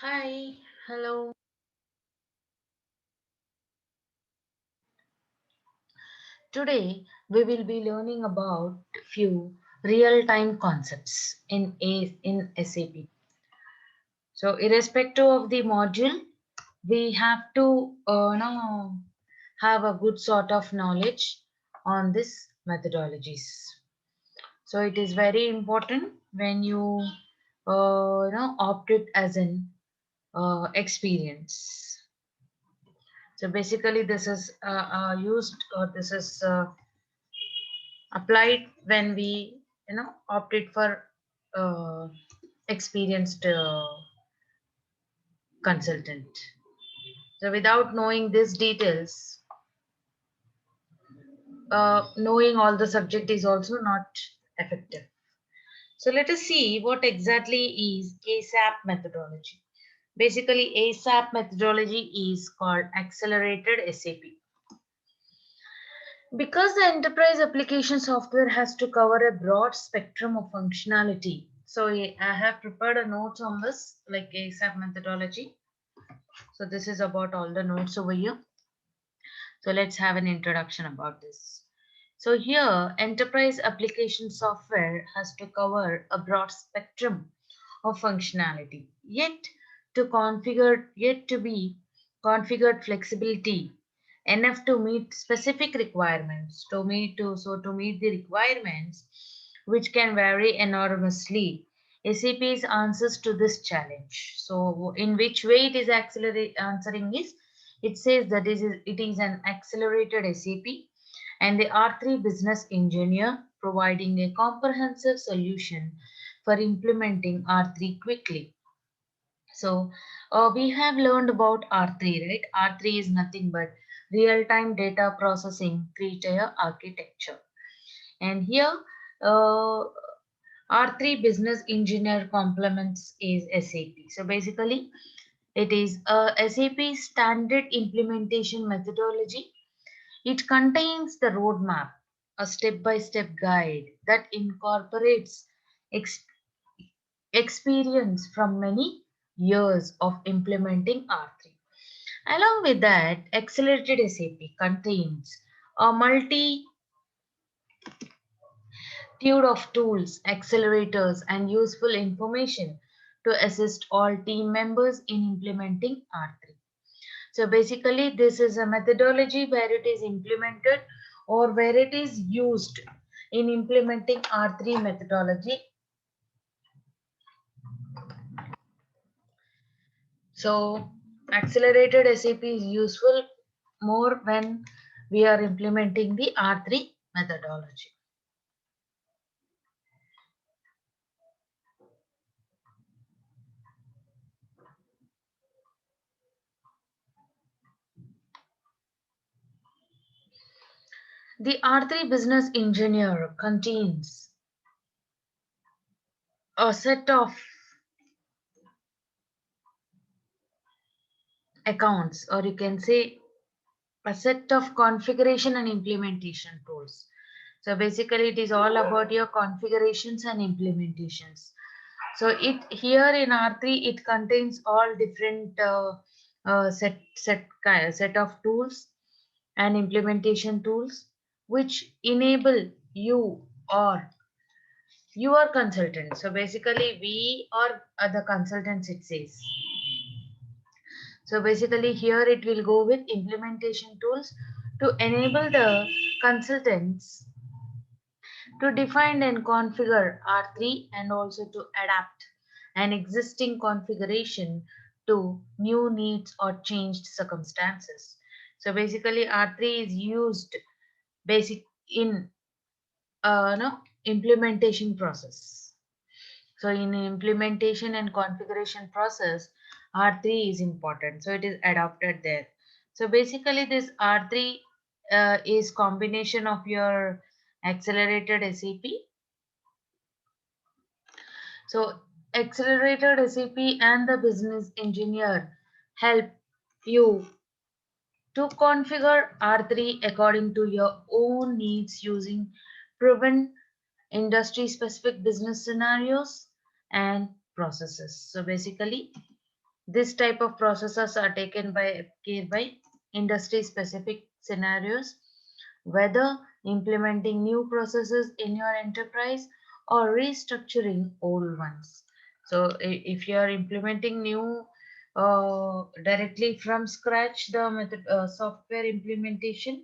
Hi, hello. Today we will be learning about few real-time concepts in SAP. So, irrespective of the module, we have to have a good sort of knowledge on this methodologies. So, it is very important when you opt it as an experience. So basically, this is used or this is applied when we opted for uh, experienced consultant. So without knowing these details, knowing all the subject is also not effective. So let us see what exactly is ASAP methodology. Basically, ASAP methodology is called accelerated SAP. Because the enterprise application software has to cover a broad spectrum of functionality. So I have prepared a notes on this, like ASAP methodology. So this is about all the notes over here. So let's have an introduction about this. So here, enterprise application software has to cover a broad spectrum of functionality, yet to be configured flexibility enough to meet specific requirements. To meet the requirements, which can vary enormously. SAP's answers to this challenge. So, in which way it is answering is it says that it is an accelerated SAP and the R3 business engineer providing a comprehensive solution for implementing R3 quickly. So we have learned about R3, right? R3 is nothing but real-time data processing three-tier architecture. And here uh, R3 business engineer complements is SAP. So basically it is a SAP standard implementation methodology. It contains the roadmap, a step-by-step guide that incorporates ex- experience from many years of implementing R3. Along with that, accelerated SAP contains a multitude of tools, accelerators, and useful information to assist all team members in implementing R3. So basically, this is a methodology where it is implemented or where it is used in implementing R3 methodology. So accelerated SAP is useful more when we are implementing the R3 methodology. The R3 Business Engineer contains a set of accounts, or you can say a set of configuration and implementation tools. So basically, it is all about your configurations and implementations. So it here in R3 it contains all different set of tools and implementation tools which enable you or your consultant. So basically, we are the consultants. It says. So basically, here it will go with implementation tools to enable the consultants to define and configure R3 and also to adapt an existing configuration to new needs or changed circumstances. So basically R3 is used basic in no, implementation process. So in implementation and configuration process, R3 is important. So it is adopted there. So basically this R3 is combination of your accelerated SAP. So accelerated SAP and the business engineer help you to configure R3 according to your own needs using proven industry specific business scenarios and processes. So basically This type of processes are taken by care by industry specific scenarios, whether implementing new processes in your enterprise or restructuring old ones. So if you are implementing new directly from scratch the method, software implementation,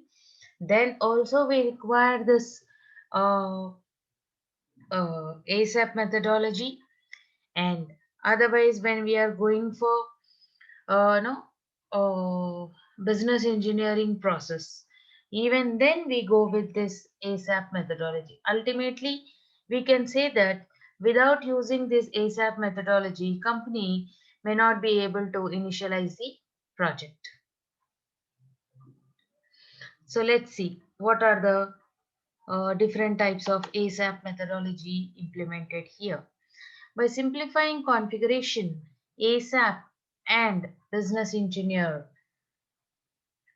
then also we require this uh, ASAP methodology. And otherwise, when we are going for no business engineering process, even then we go with this ASAP methodology. Ultimately, we can say that without using this ASAP methodology, company may not be able to initialize the project. So let's see what are the different types of ASAP methodology implemented here. By simplifying configuration, ASAP and business engineer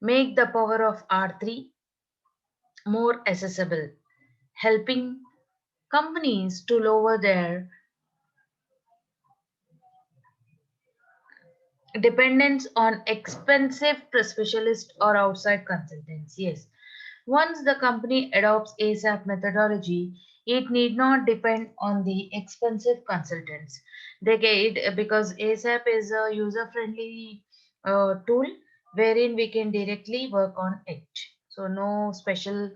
make the power of R3 more accessible, helping companies to lower their dependence on expensive specialist or outside consultants. Yes, once the company adopts ASAP methodology, it need not depend on the expensive consultants. They get it because ASAP is a user-friendly tool wherein we can directly work on it. So no special,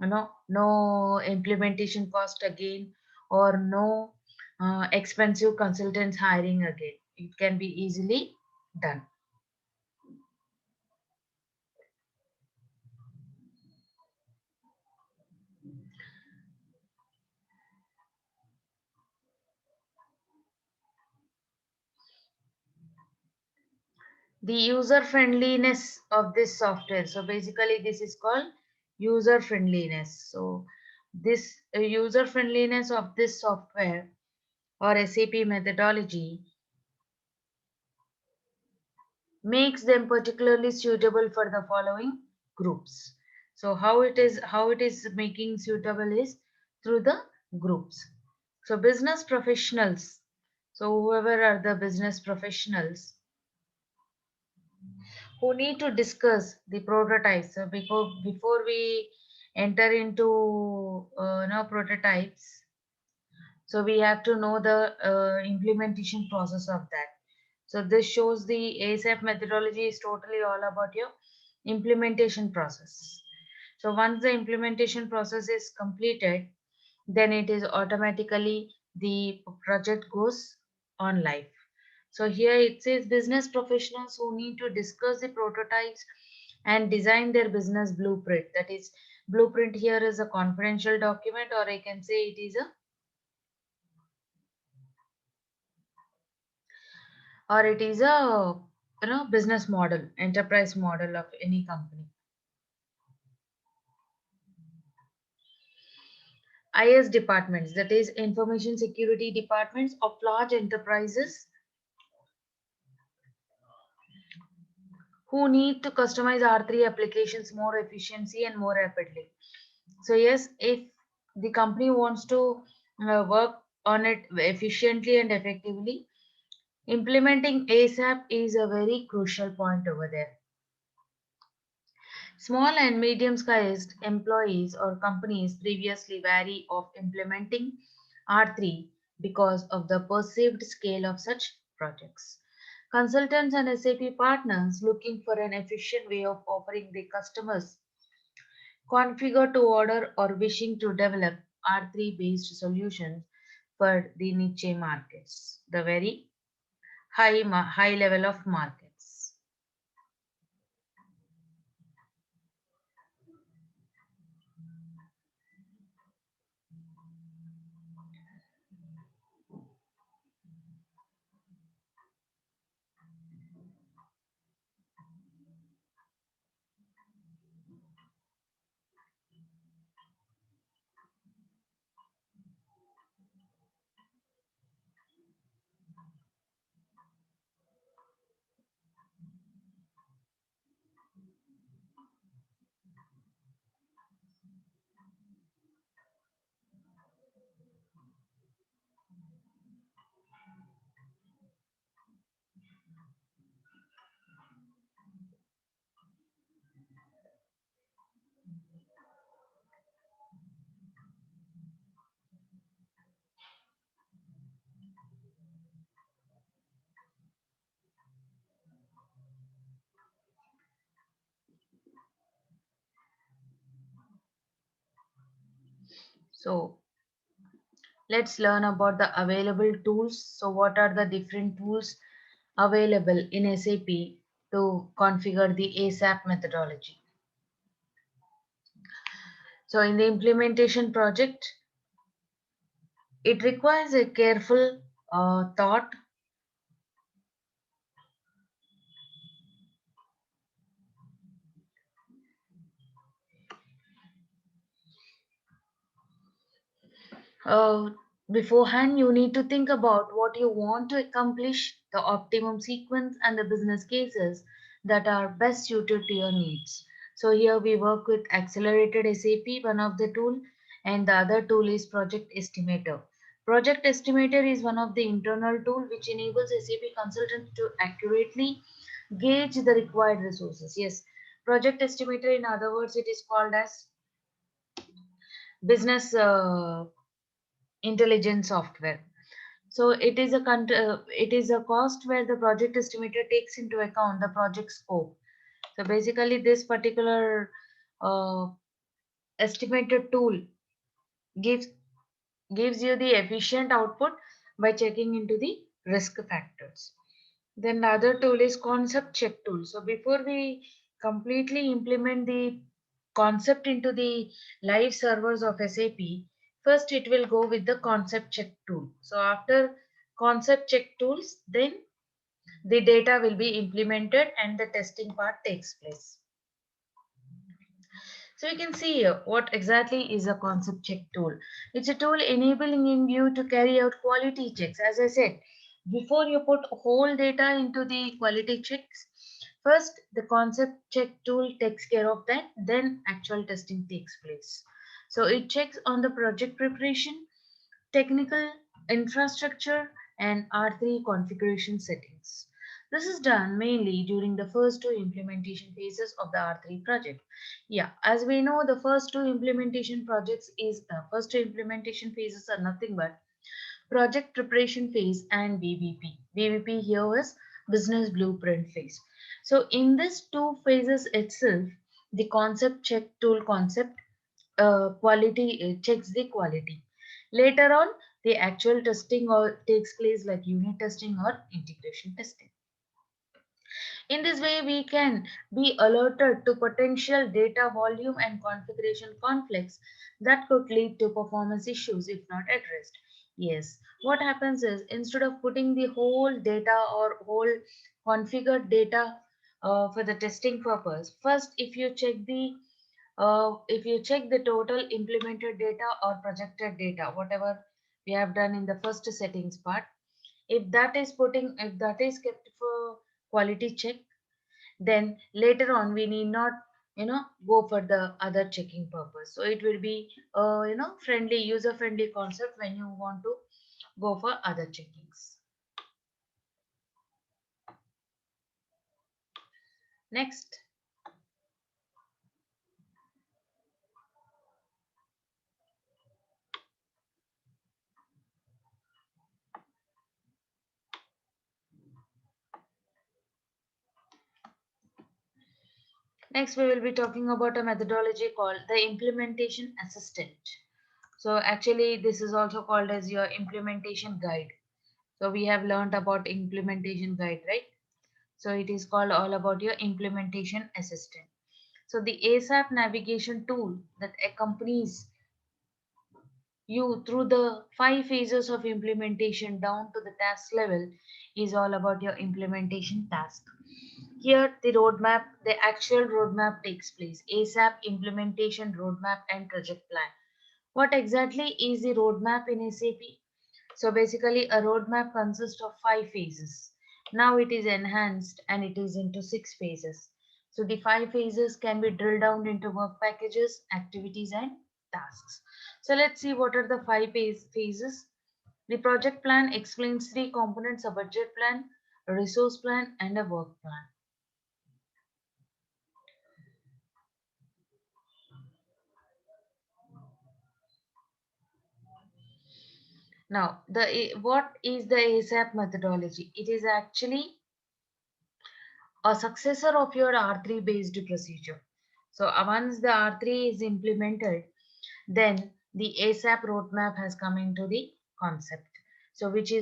no implementation cost again, or no expensive consultants hiring again. It can be easily done. The user friendliness of this software. So basically this is called user friendliness. So this user friendliness of this software or SAP methodology makes them particularly suitable for the following groups. So how it is making suitable is through the groups. So business professionals, so whoever are the business professionals who need to discuss the prototypes. So before we enter into prototypes, so we have to know the implementation process of that. So this shows the ASAP methodology is totally all about your implementation process. So once the implementation process is completed, then it is automatically the project goes on live. So here it says business professionals who need to discuss the prototypes and design their business blueprint. That is, blueprint here is a confidential document, or I can say it is a business model, enterprise model of any company. IS departments, that is information security departments of large enterprises who need to customize R3 applications more efficiently and more rapidly. So yes, if the company wants to work on it efficiently and effectively, implementing ASAP is a very crucial point over there. Small and medium-sized employees or companies previously wary of implementing R3 because of the perceived scale of such projects. Consultants and SAP partners looking for an efficient way of offering their customers configure to order or wishing to develop R3 based solutions for the niche markets, the very high level of markets. So let's learn about the available tools. So what are the different tools available in SAP to configure the ASAP methodology? So in the implementation project, it requires a careful thought. Uh, Beforehand, you need to think about what you want to accomplish, the optimum sequence, and the business cases that are best suited to your needs. So here we work with Accelerated SAP, one of the tool, and the other tool is Project Estimator. Project Estimator is one of the internal tool which enables SAP consultants to accurately gauge the required resources. Yes, Project Estimator, in other words, it is called as business intelligence software. So it is a cost where the project estimator takes into account the project scope. So basically, this particular uh, estimated tool gives gives you the efficient output by checking into the risk factors. Then the other tool is concept check tool. So before we completely implement the concept into the live servers of SAP, first it will go with the concept check tool. So after concept check tools, then the data will be implemented and the testing part takes place. So you can see here what exactly is a concept check tool. It's a tool enabling you to carry out quality checks. As I said, before you put whole data into the quality checks, first the concept check tool takes care of that, then actual testing takes place. So it checks on the project preparation, technical infrastructure, and R3 configuration settings. This is done mainly during the first two implementation phases of the R3 project. Yeah, as we know, the first two implementation phases are nothing but project preparation phase and BBP. BBP here is business blueprint phase. So in these two phases itself, the concept check tool concept quality checks the quality. Later on, the actual testing or takes place like unit testing or integration testing. In this way, we can be alerted to potential data volume and configuration conflicts that could lead to performance issues if not addressed. Yes, what happens is instead of putting the whole data or whole configured data for the testing purpose, first if you check the total implemented data or projected data, whatever we have done in the first settings part, if that is kept for quality check, then later on we need not go for the other checking purpose. So it will be friendly, user friendly concept when you want to go for other checkings. Next, next we will be talking about a methodology called the implementation assistant. So actually this is also called as your implementation guide. So we have learned about implementation guide, right? So it is called all about your implementation assistant. So the ASAP navigation tool that accompanies you through the 5 phases of implementation down to the task level is all about your implementation task. Here, the actual roadmap takes place. ASAP implementation roadmap and project plan. What exactly is the roadmap in SAP? So basically, a roadmap consists of 5 phases. Now it is enhanced and it is into 6 phases. So the 5 phases can be drilled down into work packages, activities, and tasks. So let's see what are the phases. The project plan explains three components: a budget plan, a resource plan, and a work plan. Now, what is the ASAP methodology? It is actually a successor of your R3 based procedure. So once the R3 is implemented, then the ASAP roadmap has come into the concept. So which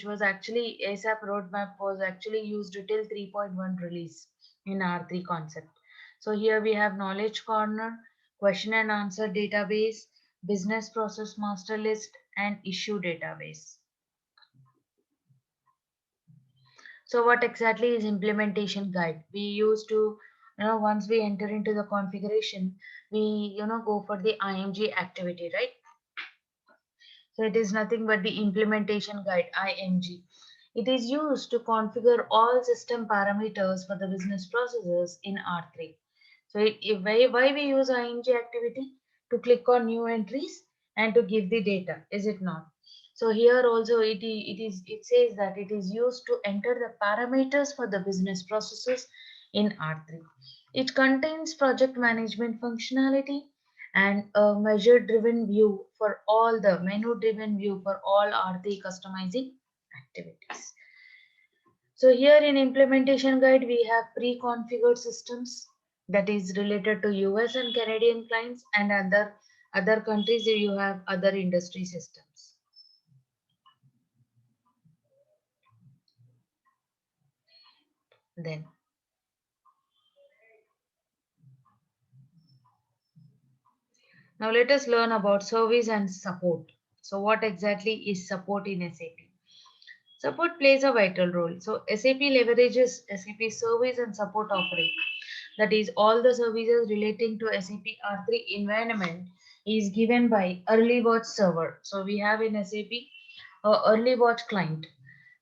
was actually ASAP roadmap was actually used till 3.1 release in R3 concept. So here we have knowledge corner, question and answer database, business process master list, and issue database. So what exactly is implementation guide? We used to, once we enter into the configuration, we, go for the IMG activity, right? So it is nothing but the implementation guide, IMG. It is used to configure all system parameters for the business processes in R3. So why we use IMG activity? To click on new entries and to give the data, is it not? So here also it says that it is used to enter the parameters for the business processes in R3. It contains project management functionality and a measure driven view for all the menu driven view for all R3 customizing activities. So here in implementation guide, we have pre-configured systems that is related to US and Canadian clients, and other countries you have other industry systems. Then now let us learn about service and support. So what exactly is support in SAP? Support plays a vital role. So SAP leverages SAP service and support offering. That is, all the services relating to SAP R3 environment is given by Early Watch server. So we have in SAP a Early Watch client.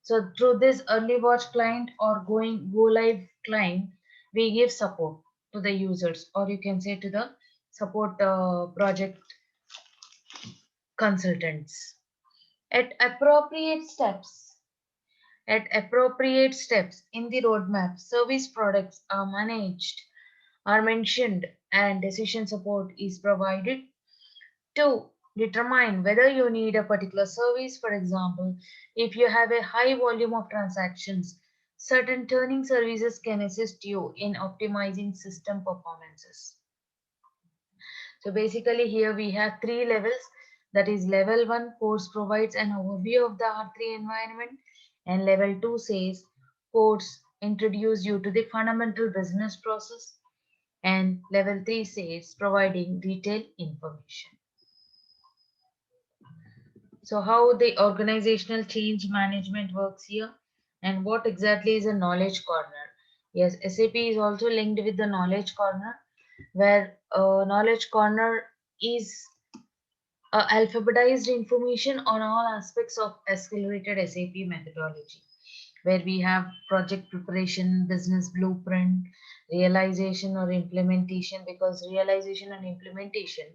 So through this Early Watch client or go live client, we give support to the users, or you can say to the support project consultants at appropriate steps. At appropriate steps in the roadmap, service products are mentioned, and decision support is provided to determine whether you need a particular service. For example, if you have a high volume of transactions, certain turning services can assist you in optimizing system performances. So basically here we have three levels. That is, level 1 course provides an overview of the R3 environment, and level 2 says course introduce you to the fundamental business process, and level 3 says providing detailed information. So how the organizational change management works here, and what exactly is a knowledge corner? Yes, SAP is also linked with the knowledge corner, where knowledge corner is alphabetized information on all aspects of accelerated SAP methodology, where we have project preparation, business blueprint, realization or implementation, because realization and implementation,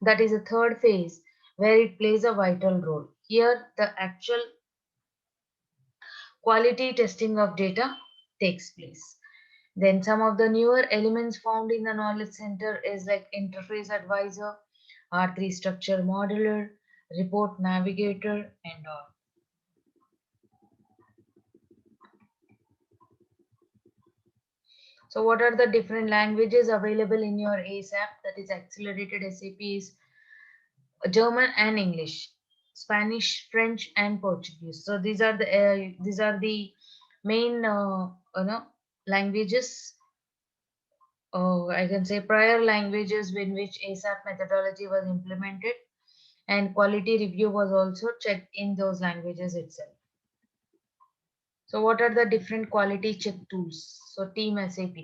that is a third phase where it plays a vital role. Here, the actual quality testing of data takes place. Then some of the newer elements found in the knowledge center is like interface advisor, R3 structure modeler, report navigator, and all. So what are the different languages available in your ASAP, that is accelerated SAP, is German and English, Spanish, French, and Portuguese. So these are the main languages. I can say prior languages in which ASAP methodology was implemented, and quality review was also checked in those languages itself. So what are the different quality check tools? So Team SAP.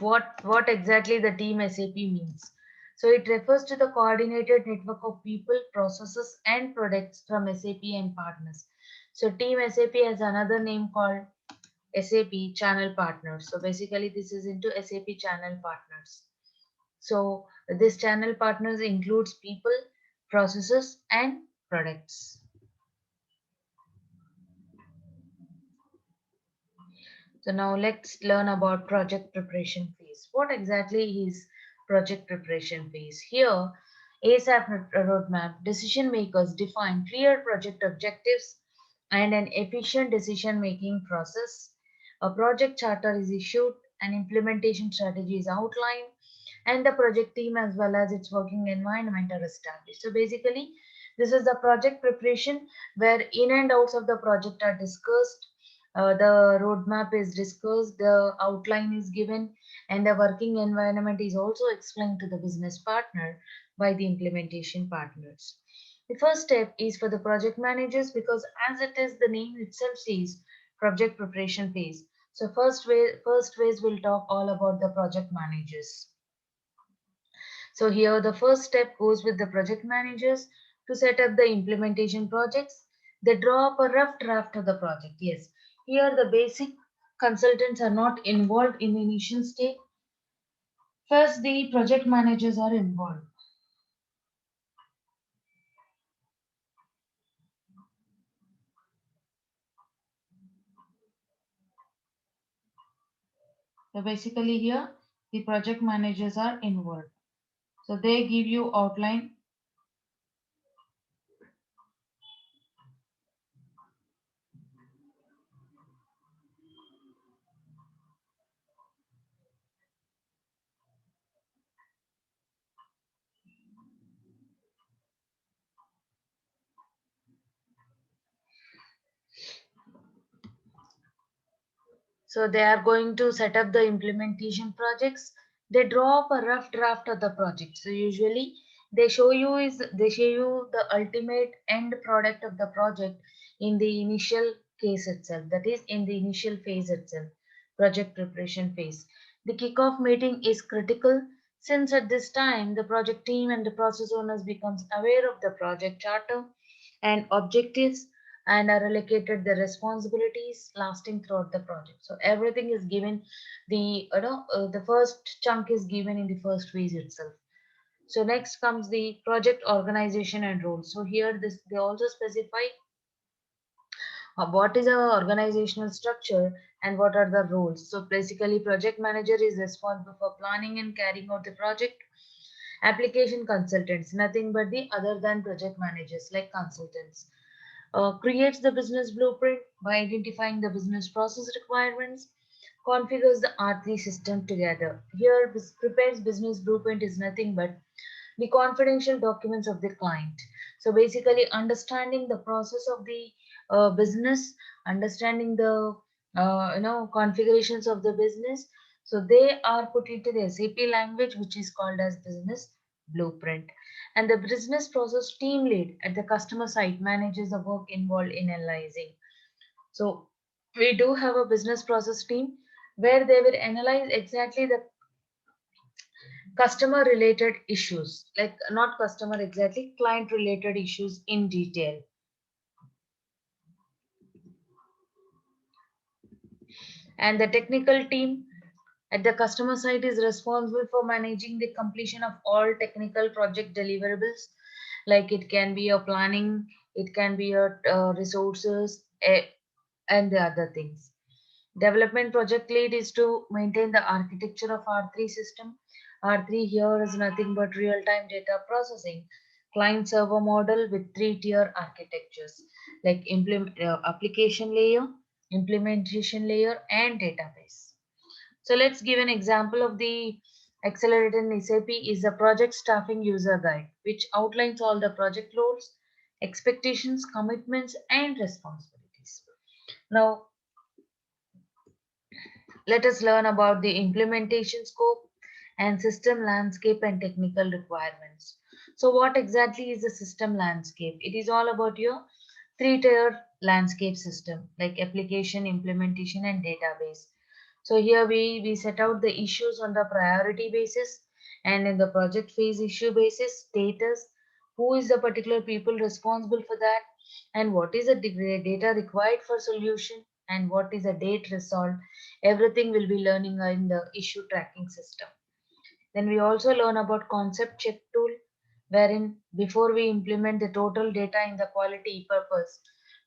What exactly the Team SAP means? So it refers to the coordinated network of people, processes, and products from SAP and partners. So Team SAP has another name called SAP Channel Partners. So basically this is into SAP Channel Partners. So this channel partners includes people, processes, and products. So now let's learn about project preparation phase. What exactly is project preparation phase? Here, ASAP roadmap decision makers define clear project objectives and an efficient decision making process. A project charter is issued, an implementation strategy is outlined, and the project team as well as its working environment are established. So basically, this is the project preparation where in and outs of the project are discussed. The roadmap is discussed, the outline is given, and the working environment is also explained to the business partner by the implementation partners. The first step is for the project managers because as it is the name itself says project preparation phase. So first phase will talk all about the project managers. So here the first step goes with the project managers to set up the implementation projects. They draw up a rough draft of the project. Yes, here the basic consultants are not involved in the initial stage. First, the project managers are involved. So basically here the project managers are involved. So they give you outline. So they are going to set up the implementation projects. They draw up a rough draft of the project. So usually they show you the ultimate end product of the project in the initial case itself. That is in the initial phase itself, project preparation phase. The kickoff meeting is critical since at this time the project team and the process owners becomes aware of the project charter and objectives and are allocated the responsibilities lasting throughout the project. So everything is given, the first chunk is given in the first phase itself. So next comes the project organization and roles. So here this they also specify what is our organizational structure and what are the roles. So basically project manager is responsible for planning and carrying out the project. Application consultants, nothing but the other than project managers like consultants, creates the business blueprint by identifying the business process requirements, configures the R3 system together. Here, prepares business blueprint is nothing but the confidential documents of the client. So basically, understanding the process of the business, understanding the configurations of the business. So they are put into the SAP language, which is called as business blueprint. And the business process team lead at the customer site manages the work involved in analyzing. So we do have a business process team where they will analyze exactly the customer related issues, like not customer exactly, client related issues in detail. And the technical team at the customer side is responsible for managing the completion of all technical project deliverables, like it can be a planning, it can be a resources, and the other things. Development project lead is to maintain the architecture of R3 system. R3 here is nothing but real-time data processing, client server model with three-tier architectures like application layer, implementation layer, and database. So let's give an example of the accelerator in SAP is the project staffing user guide, which outlines all the project roles, expectations, commitments, and responsibilities. Now, let us learn about the implementation scope and system landscape and technical requirements. So what exactly is the system landscape? It is all about your three-tier landscape system like application, implementation, and database. So here we set out the issues on the priority basis and in the project phase issue basis, status, who is the particular people responsible for that, and what is the data required for solution, and what is the date resolved. Everything will be learning in the issue tracking system. Then we also learn about concept check tool, wherein before we implement the total data in the quality purpose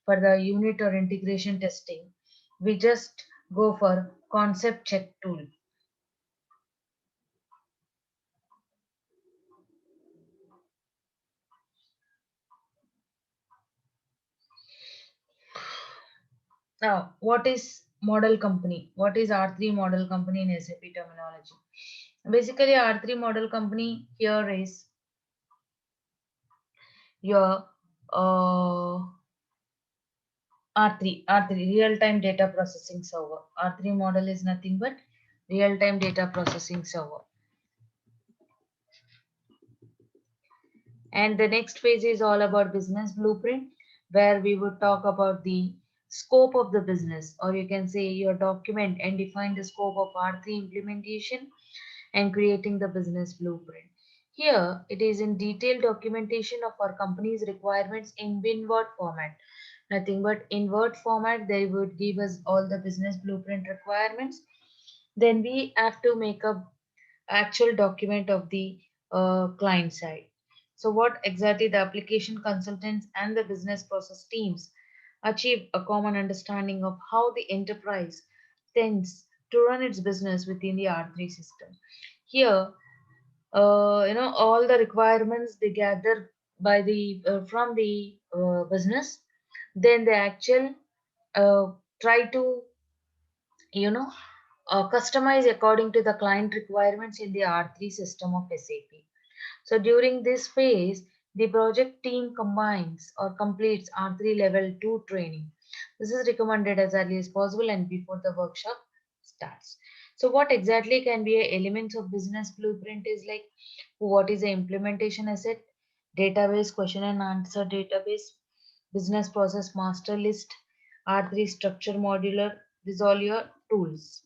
for the unit or integration testing, we just go for concept check tool. Now, what is model company? What is R3 model company in SAP terminology? Basically, R3 model company here is your R3 real-time data processing server. R3 model is nothing but real-time data processing server. And the next phase is all about business blueprint, where we would talk about the scope of the business, or you can say your document and define the scope of R3 implementation and creating the business blueprint. Here, it is in detailed documentation of our company's requirements in WinWord format. Nothing but in Word format, they would give us all the business blueprint requirements. Then we have to make a actual document of the client side. So, what exactly the application consultants and the business process teams achieve a common understanding of how the enterprise tends to run its business within the R3 system. Here, all the requirements they gather by the from the business, then they actual uh, try to you know customize according to the client requirements in the R3 system of SAP. So during this phase, the project team combines or completes R3 level 2 training. This is recommended as early as possible and before the workshop starts. So what exactly can be a elements of business blueprint is like what is the implementation asset, database, question and answer database, business process master list, R3 structure modular, these all your tools.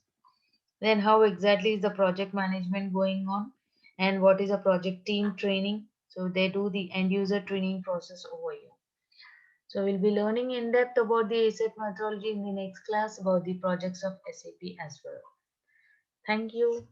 Then how exactly is the project management going on and what is a project team training? So they do the end user training process over here. So we'll be learning in depth about the asset methodology in the next class about the projects of SAP as well. Thank you.